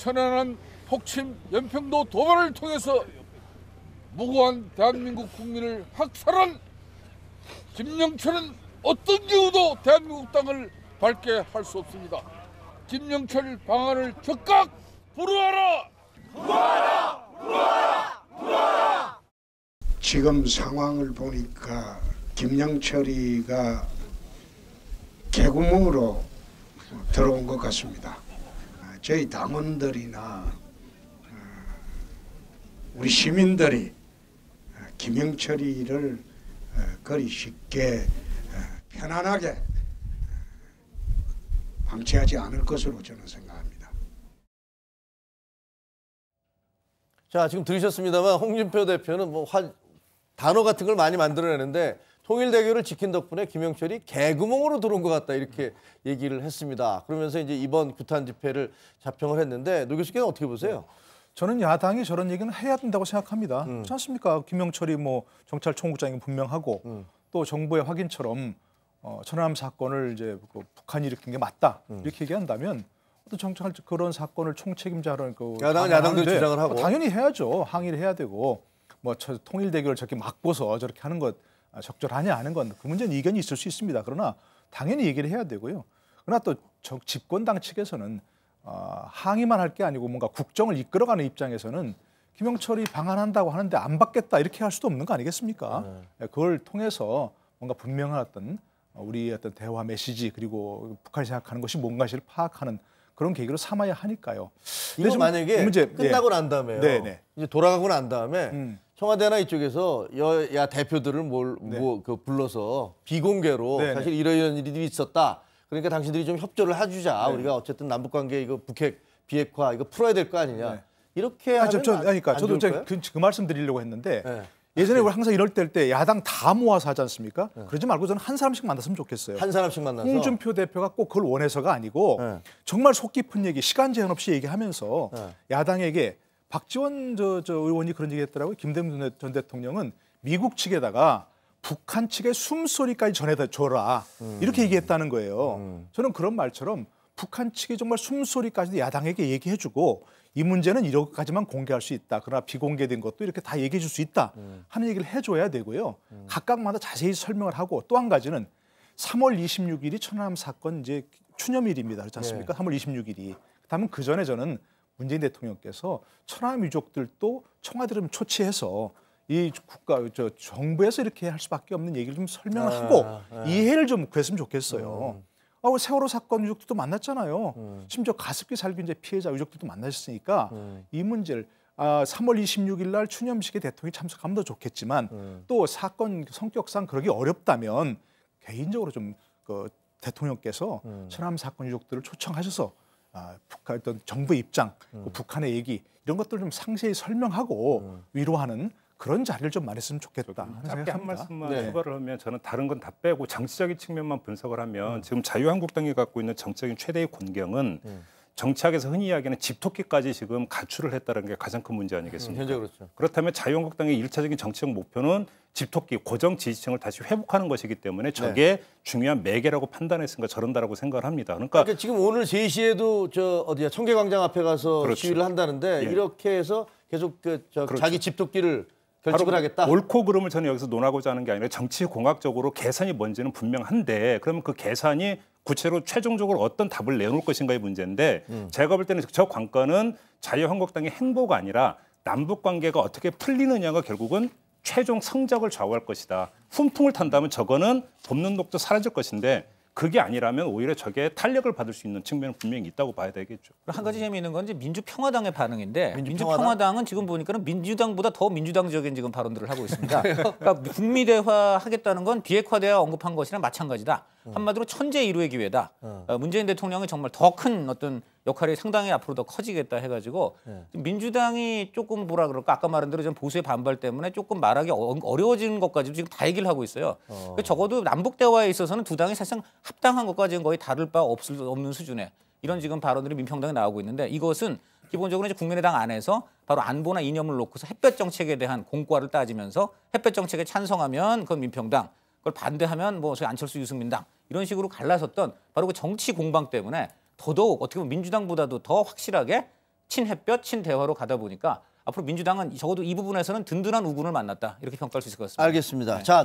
천안함 폭침 연평도 도발을 통해서 무고한 대한민국 국민을 학살한 김영철은 어떤 경우도 대한민국 땅을 밟게 할 수 없습니다. 김영철 방안을 즉각 불허하라! 불허하라! 불허하라! 불허하라! 지금 상황을 보니까 김영철이가 개구멍으로 들어온 것 같습니다. 저희 당원들이나 우리 시민들이 김영철이를 그리 쉽게 편안하게 방치하지 않을 것으로 저는 생각합니다. 자, 지금 들으셨습니다만 홍준표 대표는 단어 같은 걸 많이 만들어내는데 통일대교를 지킨 덕분에 김영철이 개구멍으로 들어온 것 같다 이렇게 얘기를 했습니다. 그러면서 이제 이번 규탄 집회를 자평을 했는데 노 교수께서는 어떻게 보세요? 저는 야당이 저런 얘기는 해야 된다고 생각합니다. 그렇지 않습니까? 김영철이 경찰총국장이 분명하고 또 정부의 확인처럼 천안함 사건을 이제 북한이 일으킨 게 맞다 이렇게 얘기한다면 또 그런 사건을 총책임자로 야당은 야당대로 주장을 하고 당연히 해야죠. 항의를 해야 되고 통일대교를 저렇게 막고서 저렇게 하는 것 적절하냐 하는 건 그 문제는 이견이 있을 수 있습니다. 그러나 당연히 얘기를 해야 되고요. 그러나 또 집권당 측에서는 항의만 할 게 아니고 뭔가 국정을 이끌어가는 입장에서는 김영철이 방한한다고 하는데 안 받겠다 이렇게 할 수도 없는 거 아니겠습니까? 그걸 통해서 뭔가 분명한 어떤 우리의 어떤 대화 메시지 그리고 북한이 생각하는 것이 뭔가를 파악하는 그런 계기로 삼아야 하니까요. 이거 만약에 끝나고 난 다음에요. 네네. 이제 돌아가고 난 다음에 청와대나 이쪽에서 여야 대표들을 불러서 비공개로 네네. 사실 이런 일이 있었다. 그러니까 당신들이 좀 협조를 해주자. 네. 우리가 어쨌든 남북관계 이거 북핵 비핵화 이거 풀어야 될 거 아니냐. 네. 이렇게 하면 그러니까 저도 그 말씀 드리려고 했는데 네. 예전에 우리 항상 이럴 때 야당 다 모아서 하지 않습니까? 네. 그러지 말고 저는 한 사람씩 만났으면 좋겠어요. 한 사람씩 만나서. 홍준표 대표가 꼭 그걸 원해서가 아니고 네. 정말 속 깊은 얘기, 시간 제한 없이 얘기하면서 네. 야당에게 박지원 의원이 그런 얘기했더라고요. 김대중 전 대통령은 미국 측에다가 북한 측의 숨소리까지 전해다 줘라 이렇게 얘기했다는 거예요. 저는 그런 말처럼 북한 측이 정말 숨소리까지도 야당에게 얘기해주고 이 문제는 이렇게까지만 공개할 수 있다. 그러나 비공개된 것도 이렇게 다 얘기해 줄 수 있다 하는 얘기를 해줘야 되고요. 각각마다 자세히 설명을 하고 또 한 가지는 3월 26일이 천안함 사건 이제 추념일입니다. 그렇지 않습니까? 네. 3월 26일이. 그다음에 그 전에 저는 문재인 대통령께서 천안함 유족들도 청와대를 초치해서 이 정부에서 이렇게 할 수밖에 없는 얘기를 좀 설명을 하고 이해를 좀 구했으면 좋겠어요. 세월호 사건 유족들도 만났잖아요. 심지어 가습기 살균제 피해자 유족들도 만나셨으니까 이 문제를 3월 26일 날 추념식에 대통령이 참석하면 더 좋겠지만 또 사건 성격상 그러기 어렵다면 개인적으로 좀 대통령께서 천안함 사건 유족들을 초청하셔서 북한 어떤 정부 입장, 북한의 얘기 이런 것들을 좀 상세히 설명하고 위로하는 그런 자리를 좀 많이 했으면 좋겠다. 짧게 한 말씀만 추가를 하면 저는 다른 건 다 빼고 정치적인 측면만 분석을 하면 지금 자유한국당이 갖고 있는 정적인 최대의 곤경은 정치학에서 흔히 이야기하는 집토끼까지 지금 가출을 했다는 게 가장 큰 문제 아니겠습니까? 현재 그렇죠. 그렇다면 자유한국당의 일차적인 정치적 목표는 집토끼, 고정 지지층을 다시 회복하는 것이기 때문에 저게 중요한 매개라고 판단했으니까 저런다라고 생각을 합니다. 그러니까 지금 오늘 3시에도 청계광장 앞에 가서 그렇죠. 시위를 한다는데 이렇게 해서 계속 그렇죠. 자기 집토끼를 결집을 하겠다. 옳고 그름을 저는 여기서 논하고자 하는 게 아니라 정치 공학적으로 계산이 뭔지는 분명한데 그러면 그 계산이 구체로 최종적으로 어떤 답을 내놓을 것인가의 문제인데 제가 볼 때는 저 관건은 자유한국당의 행보가 아니라 남북 관계가 어떻게 풀리느냐가 결국은 최종 성적을 좌우할 것이다. 훈풍을 탄다면 저거는 봄눈 녹도 사라질 것인데 그게 아니라면 오히려 저게 탄력을 받을 수 있는 측면은 분명히 있다고 봐야 되겠죠. 한 가지 재미있는 건 이제 민주평화당의 반응인데 민주평화당은 지금 보니까는 민주당보다 더 민주당적인 지금 발언들을 하고 있습니다. 그러니까 북미대화 하겠다는 건 비핵화대화 언급한 것이랑 마찬가지다. 한마디로 천재 이루의 기회다. 문재인 대통령이 정말 더 큰 어떤 역할이 상당히 앞으로 더 커지겠다 해가지고 민주당이 조금 뭐라 그럴까 아까 말한 대로 좀 보수의 반발 때문에 조금 말하기 어려워지는 것까지도 지금 다 얘기를 하고 있어요. 적어도 남북 대화에 있어서는 두 당이 사실상 합당한 것까지는 거의 다를 바 없는 수준의 이런 지금 발언들이 민평당에 나오고 있는데 이것은 기본적으로 이제 국민의당 안에서 바로 안보나 이념을 놓고서 햇볕 정책에 대한 공과를 따지면서 햇볕 정책에 찬성하면 그건 민평당, 그걸 반대하면 뭐 저희 안철수 유승민당 이런 식으로 갈라섰던 바로 그 정치 공방 때문에 더더욱 어떻게 보면 민주당보다도 더 확실하게 친햇볕, 친대화로 가다 보니까 앞으로 민주당은 적어도 이 부분에서는 든든한 우군을 만났다 이렇게 평가할 수 있을 것 같습니다. 알겠습니다. 자,